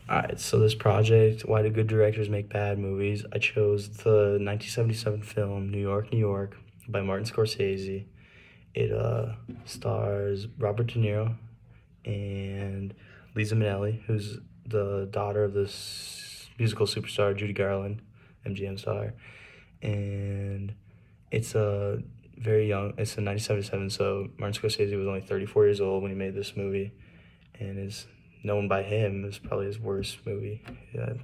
Alright, so this project, Why Do Good Directors Make Bad Movies? I chose the 1977 film New York, New York by Martin Scorsese. It stars Robert De Niro and Lisa Minnelli, who's the daughter of this musical superstar Judy Garland, MGM star. And it's a it's a 1977, so Martin Scorsese was only 34 years old when he made this movie, and is known by him as probably his worst movie. Yeah.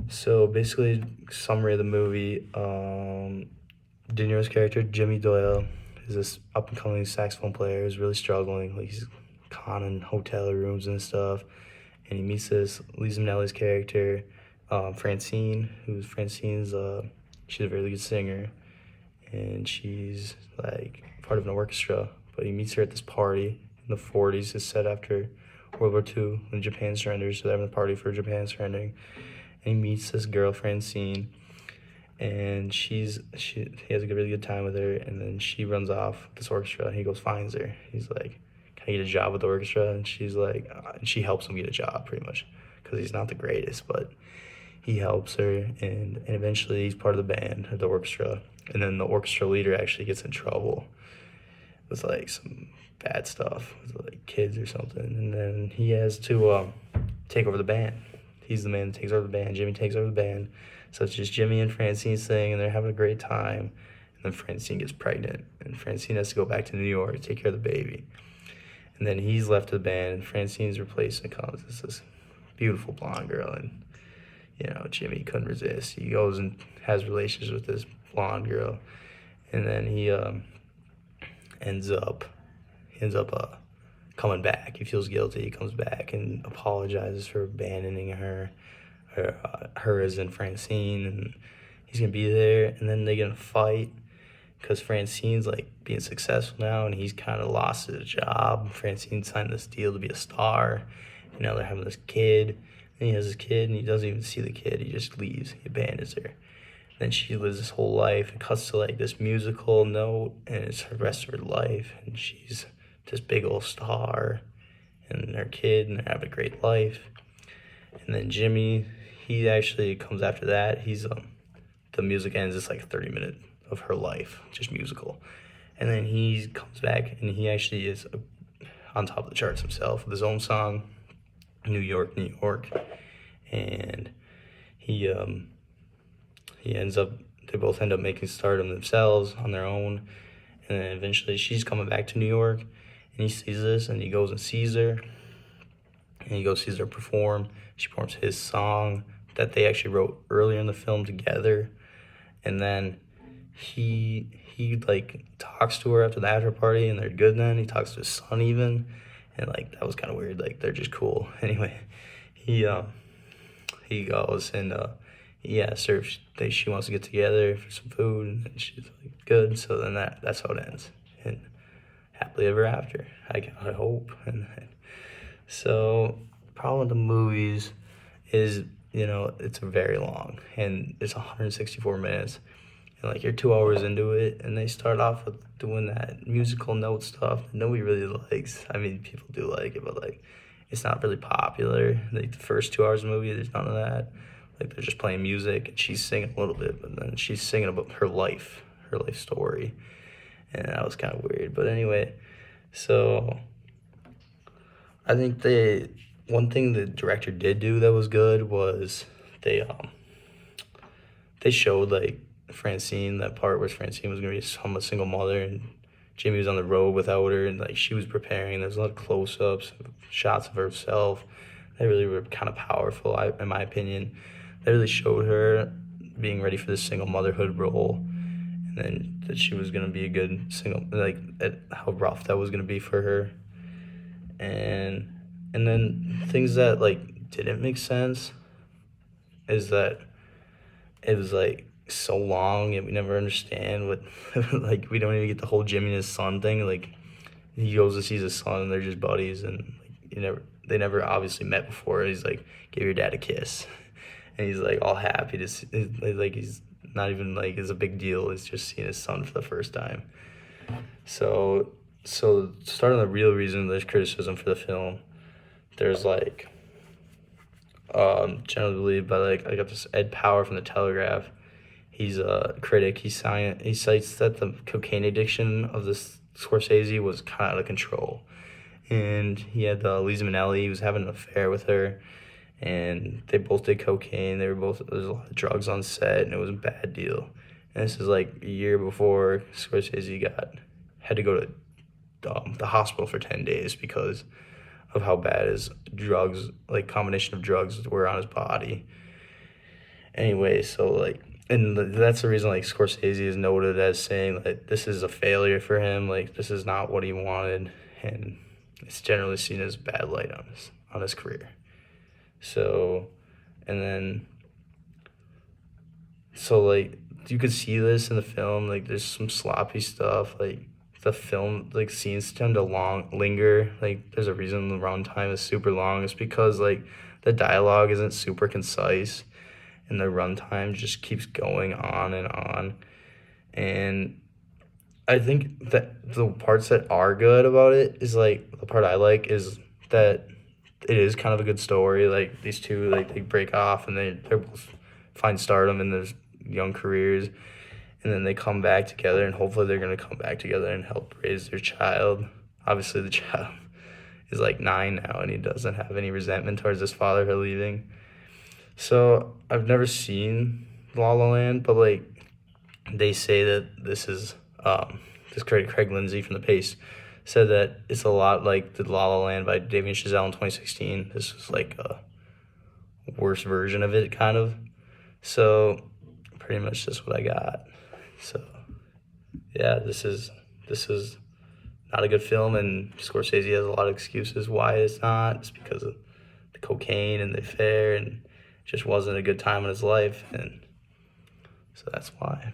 So basically, summary of the movie: De Niro's character Jimmy Doyle is this up and coming saxophone player who's really struggling. Like he's conning hotel rooms and stuff, and he meets this Lisa Minnelli's character, Francine, Francine's she's a really good singer, and she's like part of an orchestra. But he meets her at this party in the 40s. It's set after World War II when Japan surrenders, so they're having a party for Japan surrendering. And he meets this girl, Francine, and he has a really good time with her, and then she runs off with this orchestra, and he goes finds her. He's like, "Can I get a job with the orchestra?" And she's like, and she helps him get a job pretty much because he's not the greatest, but he helps her, and eventually he's part of the band of the orchestra. And then the orchestra leader actually gets in trouble with like some bad stuff with like kids or something, and then he has to take over the band. He's the man that takes over the band. Jimmy takes over the band. So it's just Jimmy and Francine sing, and they're having a great time. And then Francine gets pregnant, and Francine has to go back to New York to take care of the baby. And then he's left the band, and Francine's replacement comes. It's this beautiful blonde girl, and Jimmy couldn't resist. He goes and has relations with this blonde girl, and then he ends up coming back. He feels guilty. He comes back and apologizes for abandoning her as in Francine, and he's gonna be there. And then they get in a fight because Francine's like being successful now, and he's kind of lost his job. Francine signed this deal to be a star, and now they're having this kid. And he has his kid, and he doesn't even see the kid. He just leaves. He abandons her. Then she lives this whole life. It cuts to like this musical note, and it's her rest of her life, and she's this big old star, and her kid, and they're having a great life. And then Jimmy, he actually comes after that. He's the music ends. It's like 30 minutes of her life, just musical. And then he comes back, and he actually is on top of the charts himself with his own song, New York, New York. And he ends up, they both end up making stardom themselves on their own. And then eventually she's coming back to New York, and he sees this, and he goes and sees her, and he goes sees her perform. She performs his song that they actually wrote earlier in the film together. And then he like talks to her after the after party, and they're good then. He talks to his son even, and like that was kind of weird. Like they're just cool. Anyway, he goes and he asks her if she wants to get together for some food, and she's like, good. So then that's how it ends. And happily ever after, I hope. And so the problem with the movies is, it's very long, and it's 164 minutes. And like you're 2 hours into it, and they start off with doing that musical note stuff that nobody really likes. I mean, people do like it, but like it's not really popular. Like the first 2 hours of the movie, there's none of that. Like they're just playing music, and she's singing a little bit, but then she's singing about her life story, and that was kind of weird. But anyway, so I think one thing the director did do that was good was they showed like Francine, that part where Francine was gonna be a single mother, and Jimmy was on the road without her, and like she was preparing. There's a lot of close-ups, shots of herself. They really were kind of powerful, in my opinion. They really showed her being ready for this single motherhood role, and then that she was gonna be a good single, like how rough that was gonna be for her, and then things that like didn't make sense is that it was like so long, and we never understand what like we don't even get the whole Jimmy and his son thing. Like he goes to see his son, and they're just buddies, and like they never obviously met before. He's like, give your dad a kiss, and he's like all happy to see, like he's not even like it's a big deal. It's just seeing his son for the first time. So starting the real reason there's criticism for the film, there's like Generally believed by like I got this Ed Power from the Telegraph. He's a critic. He cites that the cocaine addiction of this Scorsese was kind of out of control, and he had Lisa Minnelli. He was having an affair with her, and they both did cocaine. They were both There was a lot of drugs on set, and it was a bad deal. And this is like a year before Scorsese had to go to the hospital for 10 days because of how bad his drugs, like combination of drugs, were on his body. Anyway, so like, and that's the reason like Scorsese is noted as saying like this is a failure for him. Like this is not what he wanted, and it's generally seen as bad light on his career. So, and then so like you could see this in the film. Like there's some sloppy stuff. Like the film like scenes tend to linger. Like there's a reason the runtime is super long. It's because like the dialogue isn't super concise, and the runtime just keeps going on and on. And I think that the parts that are good about it is like the part I like is that it is kind of a good story. Like these two, like they break off and they both find stardom in their young careers, and then they come back together, and hopefully they're gonna come back together and help raise their child. Obviously, the child is like 9 now, and he doesn't have any resentment towards his father for leaving. So I've never seen La La Land, but like they say that this is this Craig Lindsay from The Pace said that it's a lot like the La La Land by Damien Chazelle in 2016. This was like a worse version of it, kind of. So pretty much just what I got. So yeah, this is not a good film, and Scorsese has a lot of excuses why it's not. It's because of the cocaine and the affair, and it just wasn't a good time in his life, and so that's why.